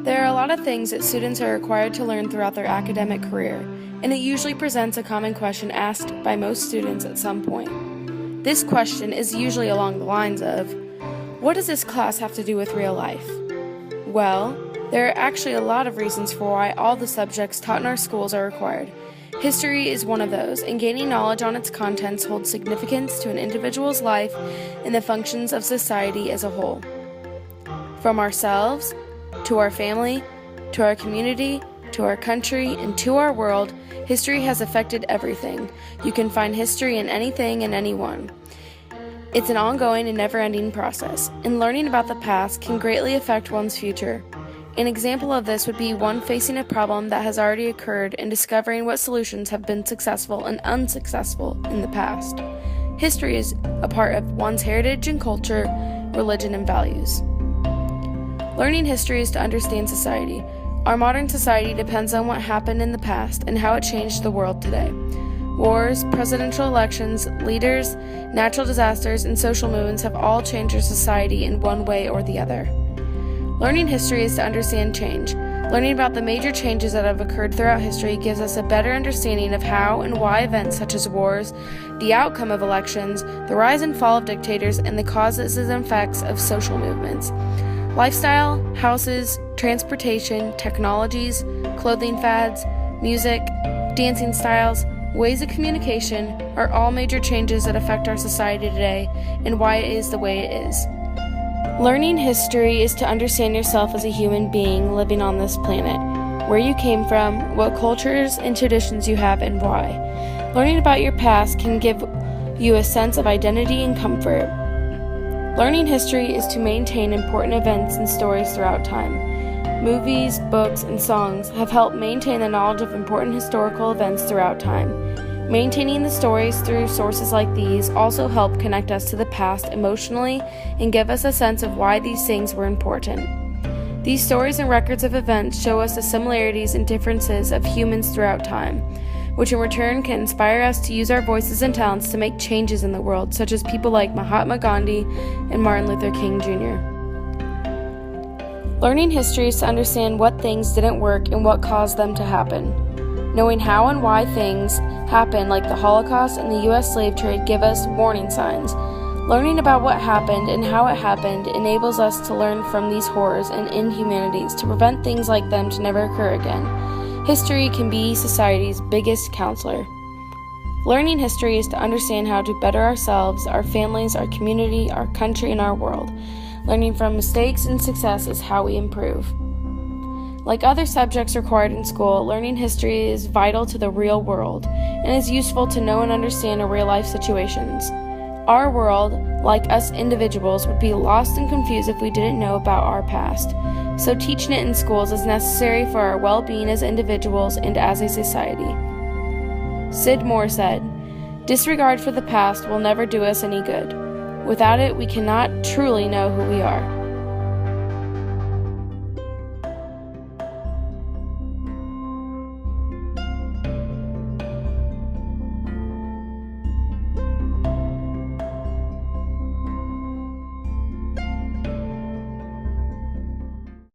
There are a lot of things that students are required to learn throughout their academic career, and it usually presents a common question asked by most students at some point. This question is usually along the lines of, what does this class have to do with real life? Well, there are actually a lot of reasons for why all the subjects taught in our schools are required. History is one of those, and gaining knowledge on its contents holds significance to an individual's life and the functions of society as a whole. From ourselves, to our family, to our community, to our country, and to our world, history has affected everything. You can find history in anything and anyone. It's an ongoing and never-ending process, and learning about the past can greatly affect one's future. An example of this would be one facing a problem that has already occurred and discovering what solutions have been successful and unsuccessful in the past. History is a part of one's heritage and culture, religion, and values. Learning history is to understand society. Our modern society depends on what happened in the past and how it changed the world today. Wars, presidential elections, leaders, natural disasters, and social movements have all changed our society in one way or the other. Learning history is to understand change. Learning about the major changes that have occurred throughout history gives us a better understanding of how and why events such as wars, the outcome of elections, the rise and fall of dictators, and the causes and effects of social movements. Lifestyle, houses, transportation, technologies, clothing fads, music, dancing styles, ways of communication are all major changes that affect our society today and why it is the way it is. Learning history is to understand yourself as a human being living on this planet, where you came from, what cultures and traditions you have, and why. Learning about your past can give you a sense of identity and comfort. Learning history is to maintain important events and stories throughout time. Movies, books, and songs have helped maintain the knowledge of important historical events throughout time. Maintaining the stories through sources like these also help connect us to the past emotionally and give us a sense of why these things were important. These stories and records of events show us the similarities and differences of humans throughout time, which in return can inspire us to use our voices and talents to make changes in the world, such as people like Mahatma Gandhi and Martin Luther King Jr. Learning history is to understand what things didn't work and what caused them to happen. Knowing how and why things happen, like the Holocaust and the U.S. slave trade, give us warning signs. Learning about what happened and how it happened enables us to learn from these horrors and inhumanities to prevent things like them to never occur again. History can be society's biggest counselor. Learning history is to understand how to better ourselves, our families, our community, our country, and our world. Learning from mistakes and success is how we improve. Like other subjects required in school, learning history is vital to the real world and is useful to know and understand in real-life situations. Our world, like us individuals, would be lost and confused if we didn't know about our past. So teaching it in schools is necessary for our well-being as individuals and as a society. Sid Moore said, "Disregard for the past will never do us any good. Without it, we cannot truly know who we are."